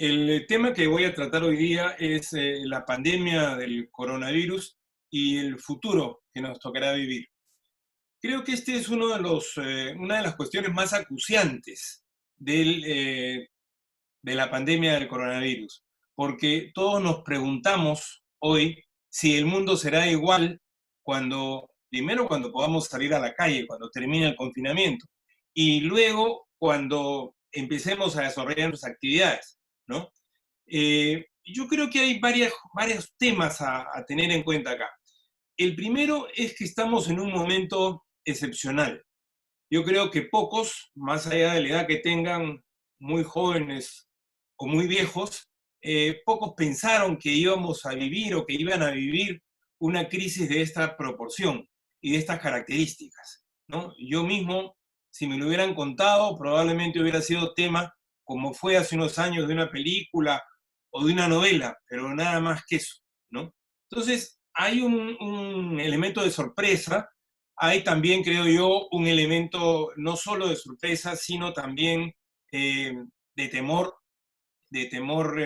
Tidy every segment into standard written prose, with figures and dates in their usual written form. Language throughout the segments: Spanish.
El tema que voy a tratar hoy día es la pandemia del coronavirus y el futuro que nos tocará vivir. Creo que este es una de las cuestiones más acuciantes de la pandemia del coronavirus, porque todos nos preguntamos hoy si el mundo será igual primero cuando podamos salir a la calle, cuando termine el confinamiento, y luego cuando empecemos a desarrollar nuestras actividades, ¿no? Yo creo que hay varios temas a tener en cuenta acá. El primero es que estamos en un momento excepcional. Yo creo que pocos, más allá de la edad que tengan, muy jóvenes o muy viejos, pocos pensaron que íbamos a vivir o que iban a vivir una crisis de esta proporción y de estas características, ¿no? Yo mismo, si me lo hubieran contado, probablemente hubiera sido tema como fue hace unos años de una película o de una novela, pero nada más que eso, ¿no? Entonces, hay un elemento de sorpresa. Hay también, creo yo, un elemento no solo de sorpresa, sino también eh, de temor, de temor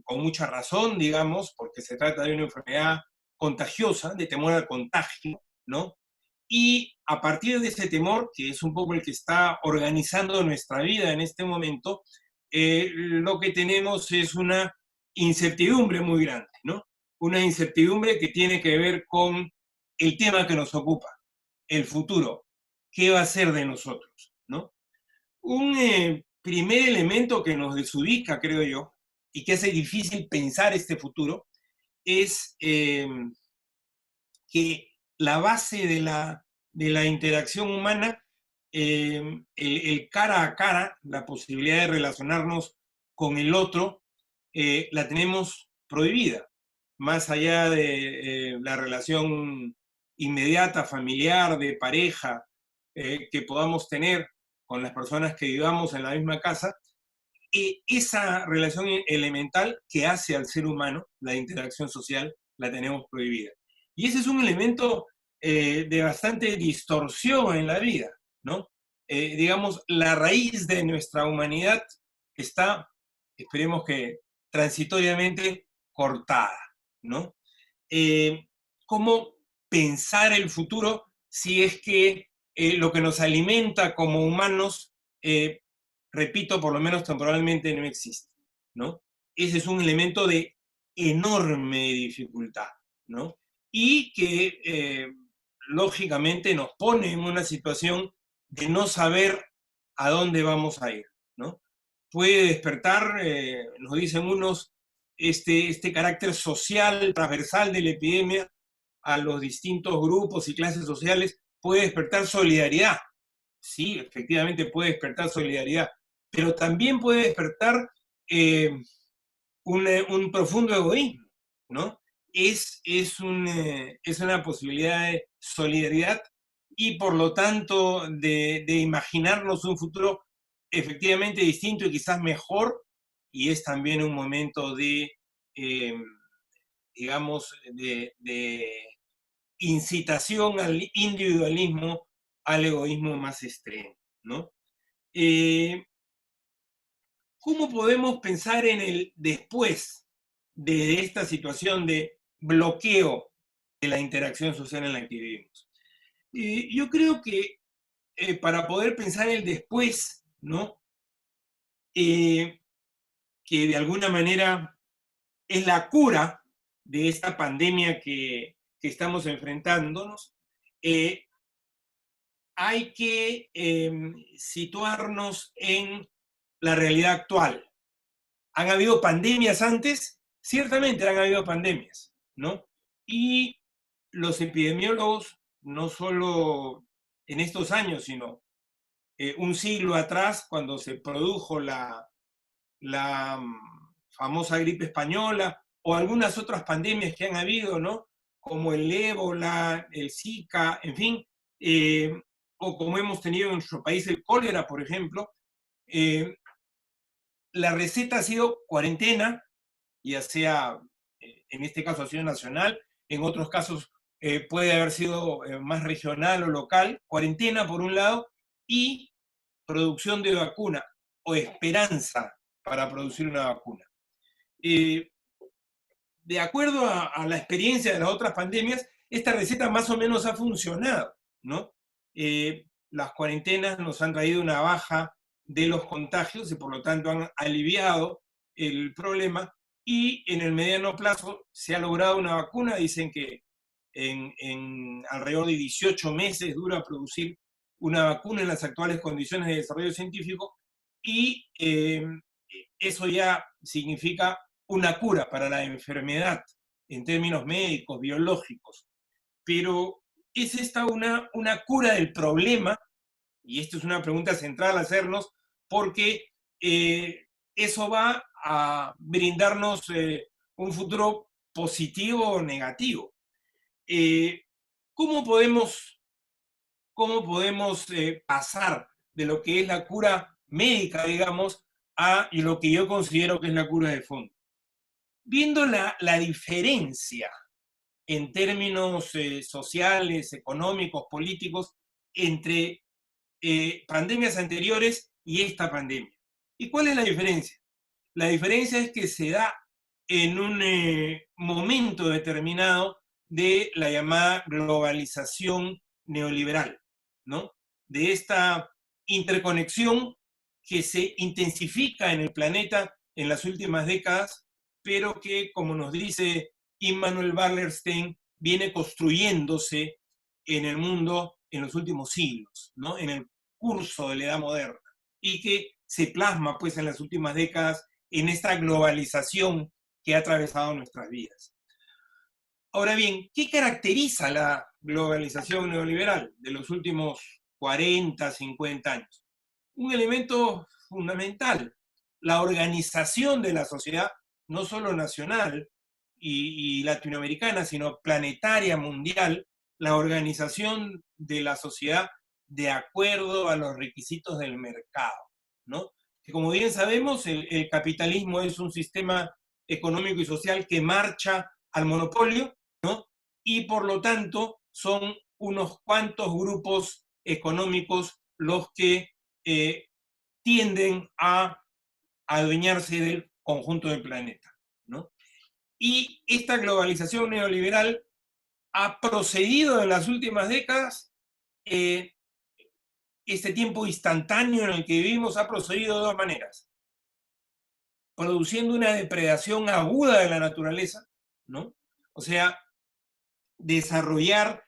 con mucha razón, digamos, porque se trata de una enfermedad contagiosa, de temor al contagio, ¿no? Y a partir de ese temor, que es un poco el que está organizando nuestra vida en este momento, lo que tenemos es una incertidumbre muy grande, ¿no? Una incertidumbre que tiene que ver con el tema que nos ocupa, el futuro. ¿Qué va a ser de nosotros, ¿no? Un primer elemento que nos desubica, creo yo, y que hace difícil pensar este futuro, es que la base de la interacción humana, el cara a cara, la posibilidad de relacionarnos con el otro, la tenemos prohibida, más allá de la relación inmediata, familiar, de pareja, que podamos tener con las personas que vivamos en la misma casa. Esa relación elemental que hace al ser humano, la interacción social, la tenemos prohibida. Y ese es un elemento de bastante distorsión en la vida, ¿no? Digamos, la raíz de nuestra humanidad está, esperemos que transitoriamente, cortada, ¿no? Eh, ¿Cómo pensar el futuro si es que lo que nos alimenta como humanos, repito, por lo menos temporalmente no existe, ¿no? Ese es un elemento de enorme dificultad, ¿no? Y que lógicamente nos pone en una situación de no saber a dónde vamos a ir, ¿no? Puede despertar, nos dicen unos, este carácter social transversal de la epidemia a los distintos grupos y clases sociales, puede despertar solidaridad. Sí, efectivamente puede despertar solidaridad, pero también puede despertar eh, un profundo egoísmo, ¿no? Es una posibilidad de solidaridad y por lo tanto de imaginarnos un futuro efectivamente distinto y quizás mejor, y es también un momento eh, digamos, de incitación al individualismo, al egoísmo más extremo, ¿no? Eh, ¿Cómo podemos pensar en el después de esta situación de bloqueo de la interacción social en la que vivimos? Yo creo que para poder pensar el después, ¿no? Que de alguna manera es la cura de esta pandemia que estamos enfrentándonos, eh, hay que situarnos en la realidad actual. ¿Han habido pandemias antes? Ciertamente han habido pandemias, ¿no? Y los epidemiólogos, no solo en estos años, sino un siglo atrás, cuando se produjo la famosa gripe española o algunas otras pandemias que han habido, ¿no? Como el ébola, el Zika, en fin, eh, o como hemos tenido en nuestro país el cólera, por ejemplo, eh, la receta ha sido cuarentena, ya sea, en este caso ha sido nacional, en otros casos puede haber sido más regional o local, cuarentena por un lado, y producción de vacuna o esperanza para producir una vacuna. De acuerdo a la experiencia de las otras pandemias, esta receta más o menos ha funcionado, ¿no? Las cuarentenas nos han traído una baja de los contagios y por lo tanto han aliviado el problema, y en el mediano plazo se ha logrado una vacuna. Dicen que en alrededor de 18 meses dura producir una vacuna en las actuales condiciones de desarrollo científico, y eso ya significa una cura para la enfermedad en términos médicos, biológicos. Pero ¿es esta una cura del problema? Y esto es una pregunta central a hacernos, porque eso va a brindarnos un futuro positivo o negativo. Eh, ¿Cómo podemos, pasar de lo que es la cura médica, digamos, a lo que yo considero que es la cura de fondo? Viendo la diferencia en términos sociales, económicos, políticos, entre pandemias anteriores y esta pandemia. ¿Y cuál es la diferencia? La diferencia es que se da en un momento determinado de la llamada globalización neoliberal, ¿no? De esta interconexión que se intensifica en el planeta en las últimas décadas, pero que, como nos dice Immanuel Wallerstein, viene construyéndose en el mundo en los últimos siglos, ¿no? En el curso de la Edad Moderna, y que se plasma pues en las últimas décadas en esta globalización que ha atravesado nuestras vidas. Ahora bien, ¿qué caracteriza la globalización neoliberal de los últimos 40, 50 años? Un elemento fundamental: la organización de la sociedad, no solo nacional y latinoamericana, sino planetaria, mundial, la organización de la sociedad de acuerdo a los requisitos del mercado, ¿no? Que, como bien sabemos, el capitalismo es un sistema económico y social que marcha al monopolio, ¿no? Y por lo tanto son unos cuantos grupos económicos los que tienden a adueñarse del conjunto del planeta, ¿no? Y esta globalización neoliberal ha procedido en las últimas décadas, este tiempo instantáneo en el que vivimos ha procedido de dos maneras: produciendo una depredación aguda de la naturaleza, ¿no? O sea, desarrollar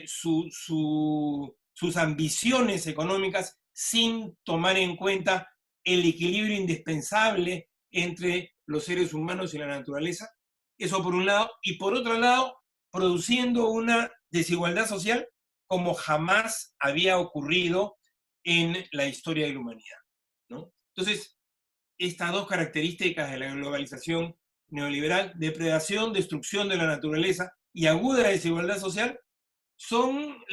sus ambiciones económicas sin tomar en cuenta el equilibrio indispensable entre los seres humanos y la naturaleza. Eso por un lado. Y por otro lado, produciendo una desigualdad social como jamás había ocurrido en la historia de la humanidad, ¿no? Entonces, estas dos características de la globalización neoliberal: depredación, destrucción de la naturaleza y aguda desigualdad social, son,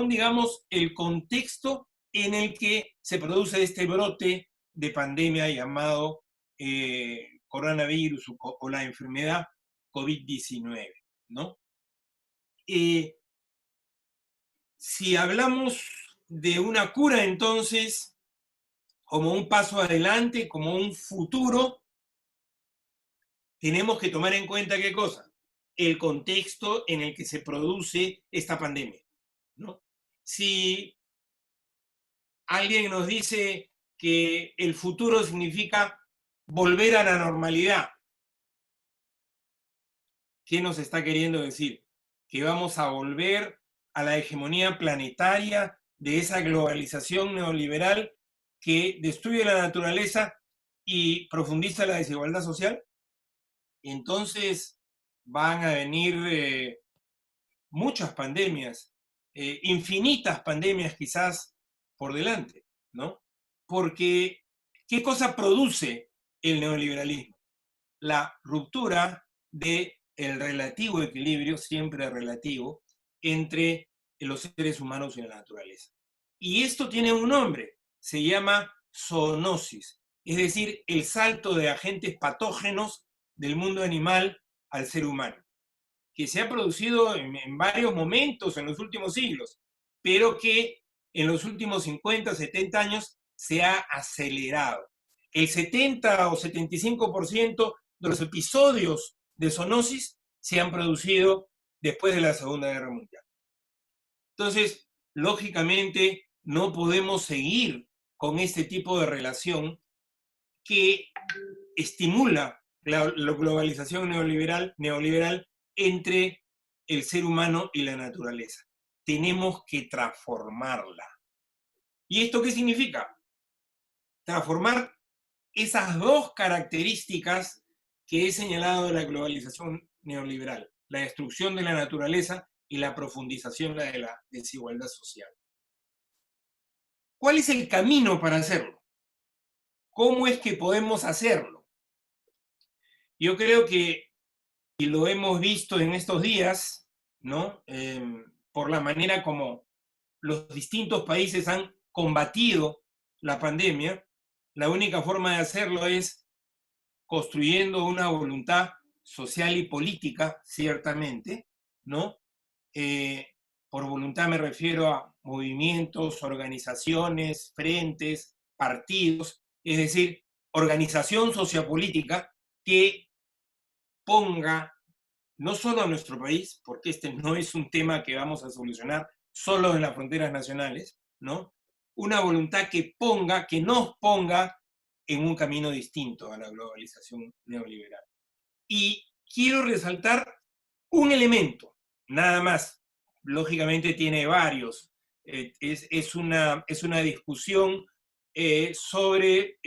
digamos, el contexto en el que se produce este brote de pandemia llamado coronavirus o la enfermedad COVID-19, ¿no? Si hablamos de una cura, entonces, como un paso adelante, como un futuro, tenemos que tomar en cuenta ¿qué cosa? El contexto en el que se produce esta pandemia, ¿no? Si alguien nos dice que el futuro significa volver a la normalidad, ¿qué nos está queriendo decir? Que vamos a volver a la hegemonía planetaria de esa globalización neoliberal que destruye la naturaleza y profundiza la desigualdad social. Entonces van a venir muchas pandemias, infinitas pandemias quizás por delante, ¿no? Porque ¿qué cosa produce el neoliberalismo? La ruptura del relativo equilibrio, siempre relativo, entre los seres humanos y la naturaleza. Y esto tiene un nombre: se llama zoonosis, es decir, el salto de agentes patógenos del mundo animal al ser humano, que se ha producido en varios momentos en los últimos siglos, pero que en los últimos 50, 70 años se ha acelerado. El 70 o 75% de los episodios de zoonosis se han producido después de la Segunda Guerra Mundial. Entonces, lógicamente, no podemos seguir con este tipo de relación que estimula la globalización neoliberal entre el ser humano y la naturaleza. Tenemos que transformarla. ¿Y esto qué significa? Transformar esas dos características que he señalado de la globalización neoliberal, la destrucción de la naturaleza y la profundización de la desigualdad social. ¿Cuál es el camino para hacerlo? ¿Cómo es que podemos hacerlo? Yo creo que, y lo hemos visto en estos días, ¿no? Por la manera como los distintos países han combatido la pandemia, la única forma de hacerlo es construyendo una voluntad social y política, ciertamente, ¿no? Por voluntad me refiero a movimientos, organizaciones, frentes, partidos, es decir, organización sociopolítica que ponga no solo a nuestro país, porque este no es un tema que vamos a solucionar solo en las fronteras nacionales, ¿no? Una voluntad que ponga, que nos ponga en un camino distinto a la globalización neoliberal. Y quiero resaltar un elemento, nada más. Lógicamente tiene varios. Es una discusión sobre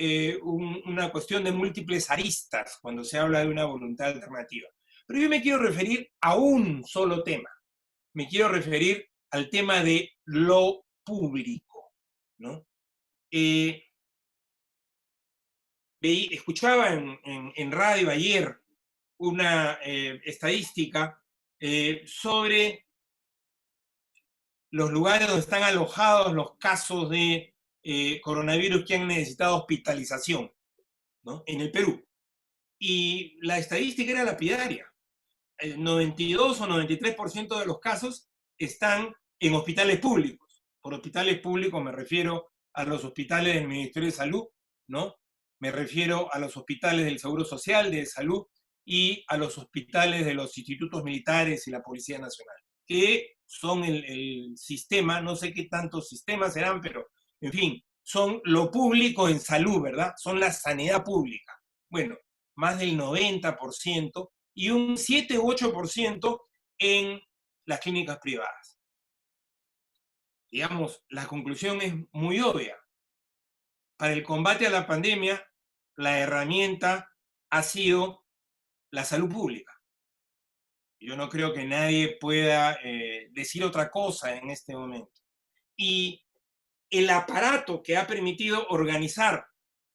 una cuestión de múltiples aristas cuando se habla de una voluntad alternativa. Pero yo me quiero referir a un solo tema. Me quiero referir al tema de lo público, ¿no? Escuchaba en radio ayer una estadística sobre los lugares donde están alojados los casos de coronavirus que han necesitado hospitalización, ¿no? En el Perú. Y la estadística era lapidaria. El 92 o 93% de los casos están en hospitales públicos. Por hospitales públicos me refiero a los hospitales del Ministerio de Salud, ¿no? Me refiero a los hospitales del Seguro Social, de Salud, y a los hospitales de los institutos militares y la Policía Nacional, que son el sistema, no sé qué tantos sistemas serán, pero en fin, son lo público en salud, ¿verdad? Son la sanidad pública. Bueno, más del 90%, y un 7 u 8% en las clínicas privadas. Digamos, la conclusión es muy obvia. Para el combate a la pandemia, la herramienta ha sido la salud pública. Yo no creo que nadie pueda decir otra cosa en este momento. Y el aparato que ha permitido organizar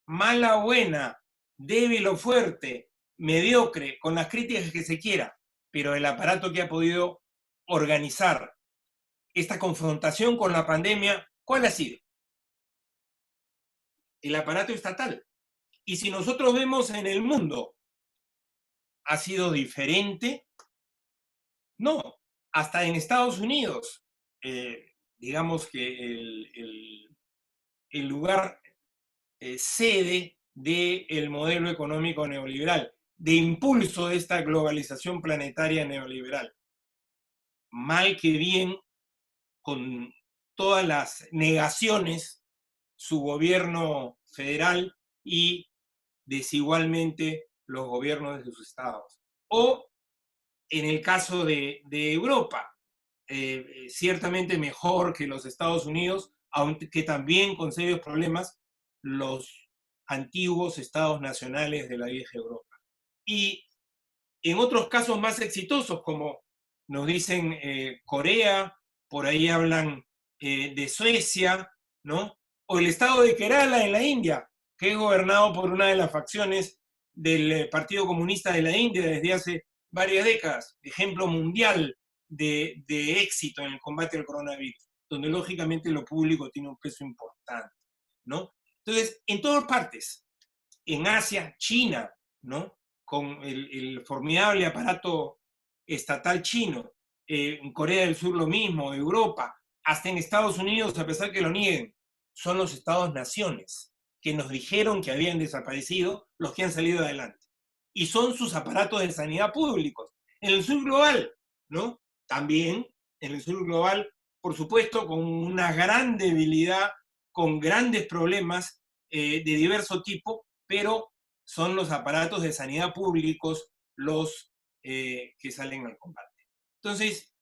mala o buena, débil o fuerte, mediocre, con las críticas que se quiera, pero el aparato que ha podido organizar esta confrontación con la pandemia, ¿cuál ha sido? El aparato estatal. Y si nosotros vemos en el mundo, ¿ha sido diferente? No. Hasta en Estados Unidos, digamos que el lugar sede del modelo económico neoliberal, de impulso de esta globalización planetaria neoliberal. Mal que bien, con todas las negaciones, su gobierno federal y desigualmente los gobiernos de sus estados. O en el caso de Europa, ciertamente mejor que los Estados Unidos, aunque también con serios problemas, los antiguos estados nacionales de la vieja Europa. Y en otros casos más exitosos, como nos dicen Corea, por ahí hablan de Suecia, ¿no? O el estado de Kerala en la India, que es gobernado por una de las facciones del Partido Comunista de la India desde hace varias décadas, ejemplo mundial de éxito en el combate al coronavirus, donde lógicamente lo público tiene un peso importante, ¿no? Entonces, en todas partes, en Asia, China, ¿no? Con el formidable aparato estatal chino, en Corea del Sur lo mismo, Europa, hasta en Estados Unidos, a pesar que lo nieguen, son los estados-naciones, que nos dijeron que habían desaparecido los que han salido adelante. Y son sus aparatos de sanidad públicos. En el sur global, ¿no? También en el sur global, por supuesto, con una gran debilidad, con grandes problemas de diverso tipo, pero son los aparatos de sanidad públicos los que salen al combate. Entonces,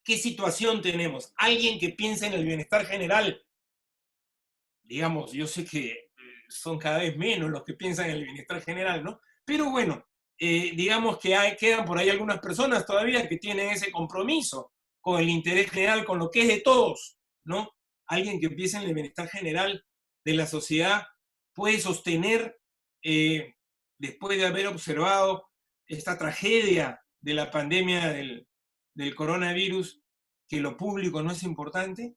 ¿qué situación tenemos? Alguien que piensa en el bienestar general. Digamos, yo sé que son cada vez menos los que piensan en el bienestar general, ¿no? Pero bueno, digamos que quedan por ahí algunas personas todavía que tienen ese compromiso con el interés general, con lo que es de todos, ¿no? Alguien que piensa en el bienestar general de la sociedad puede sostener, después de haber observado esta tragedia de la pandemia del coronavirus, que lo público no es importante,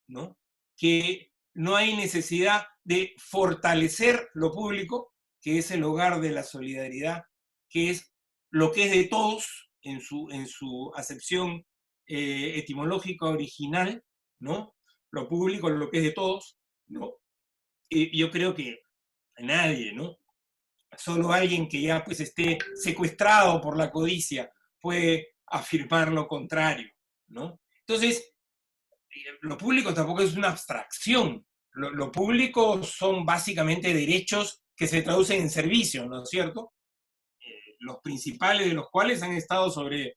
¿no? Que no hay necesidad de fortalecer lo público, que es el hogar de la solidaridad, que es lo que es de todos en su acepción etimológica original, ¿no? Lo público, lo que es de todos, ¿no? Yo creo que nadie, ¿no? Solo alguien que ya pues esté secuestrado por la codicia puede afirmar lo contrario, ¿no? Entonces, lo público tampoco es una abstracción. Lo público son básicamente derechos que se traducen en servicios, ¿no es cierto? Los principales de los cuales han estado sobre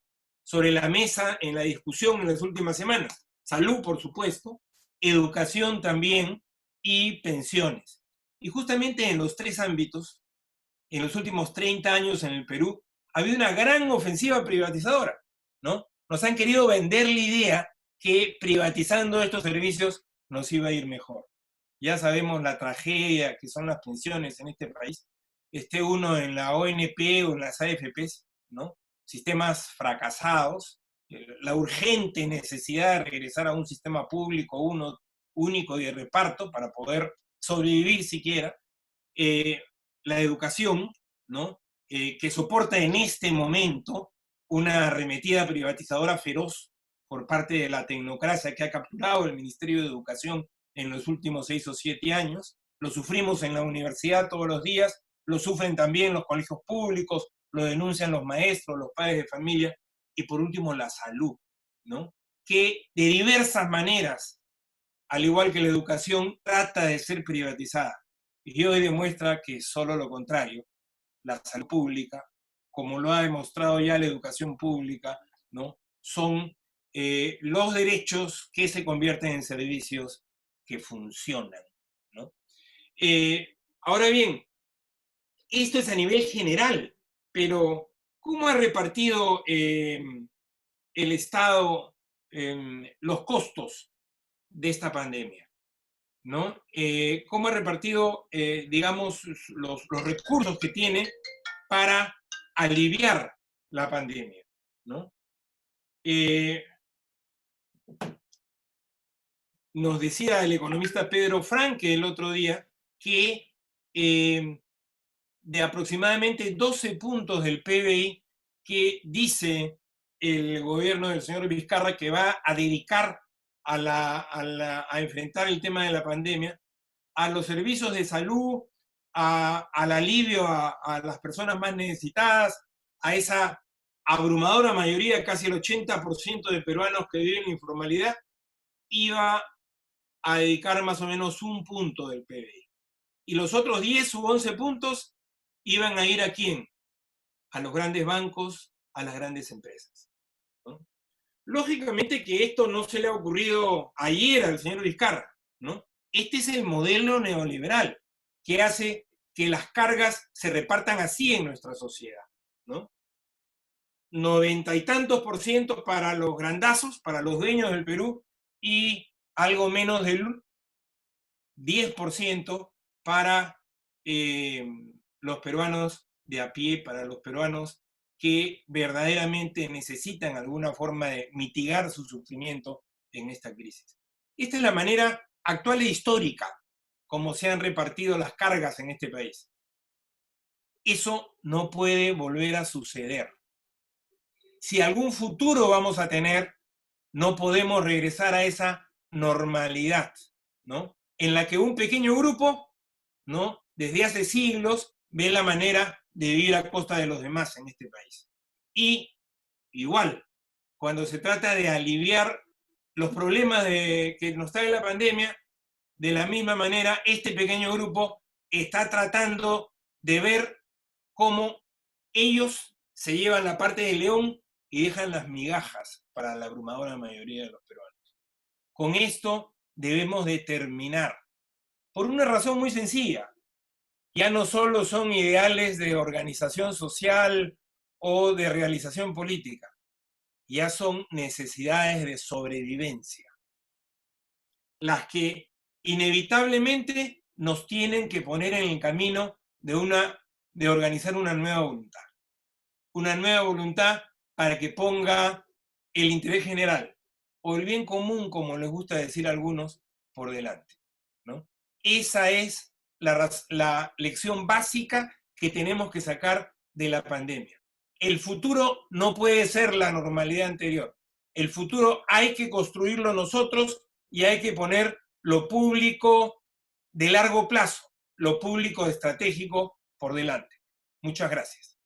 la mesa en la discusión en las últimas semanas. Salud, por supuesto, educación también y pensiones. Y justamente en los tres ámbitos, en los últimos 30 años en el Perú, ha habido una gran ofensiva privatizadora, ¿no? Nos han querido vender la idea que privatizando estos servicios nos iba a ir mejor. Ya sabemos la tragedia que son las pensiones en este país. Esté uno en la ONP o en las AFPs, ¿no? Sistemas fracasados, la urgente necesidad de regresar a un sistema público uno único y de reparto para poder sobrevivir siquiera. La educación, ¿no? Que soporta en este momento una arremetida privatizadora feroz por parte de la tecnocracia que ha capturado el Ministerio de Educación en los últimos 6 o 7 años. Lo sufrimos en la universidad todos los días, lo sufren también los colegios públicos, lo denuncian los maestros, los padres de familia, y por último la salud, ¿no? Que de diversas maneras, al igual que la educación, trata de ser privatizada. Y hoy demuestra que solo lo contrario, la salud pública, como lo ha demostrado ya la educación pública, ¿no? Son los derechos que se convierten en servicios que funcionan, ¿no? Ahora bien, esto es a nivel general, pero ¿cómo ha repartido el Estado los costos de esta pandemia? ¿No? ¿Cómo ha repartido, digamos, los recursos que tiene para aliviar la pandemia? ¿No? Nos decía el economista Pedro Franque el otro día que de aproximadamente 12 puntos del PBI que dice el gobierno del señor Vizcarra que va a dedicar a enfrentar el tema de la pandemia, a los servicios de salud, al alivio a las personas más necesitadas, a esa abrumadora mayoría, casi el 80% de peruanos que viven en informalidad, iba a dedicar más o menos un punto del PBI. Y los otros 10 u 11 puntos iban a ir ¿a quién? A los grandes bancos, a las grandes empresas, ¿no? Lógicamente que esto no se le ha ocurrido ayer al señor Vizcarra, ¿no? Este es el modelo neoliberal que hace que las cargas se repartan así en nuestra sociedad, ¿no? 90 y tantos % para los grandazos, para los dueños del Perú, y algo menos del 10% para los peruanos de a pie, para los peruanos que verdaderamente necesitan alguna forma de mitigar su sufrimiento en esta crisis. Esta es la manera actual e histórica como se han repartido las cargas en este país. Eso no puede volver a suceder. Si algún futuro vamos a tener, no podemos regresar a esa normalidad, ¿no? en la que un pequeño grupo, ¿no?, desde hace siglos ve la manera de vivir a costa de los demás en este país. Y igual, cuando se trata de aliviar los problemas que nos trae la pandemia, de la misma manera, este pequeño grupo está tratando de ver cómo ellos se llevan la parte del león y dejan las migajas para la abrumadora mayoría de los peruanos. Con esto debemos de terminar, por una razón muy sencilla. Ya no solo son ideales de organización social o de realización política, ya son necesidades de sobrevivencia, las que inevitablemente nos tienen que poner en el camino de organizar una nueva voluntad para que ponga el interés general o el bien común, como les gusta decir a algunos, por delante, ¿no? Esa es la lección básica que tenemos que sacar de la pandemia. El futuro no puede ser la normalidad anterior. El futuro hay que construirlo nosotros y hay que poner lo público de largo plazo, lo público estratégico por delante. Muchas gracias.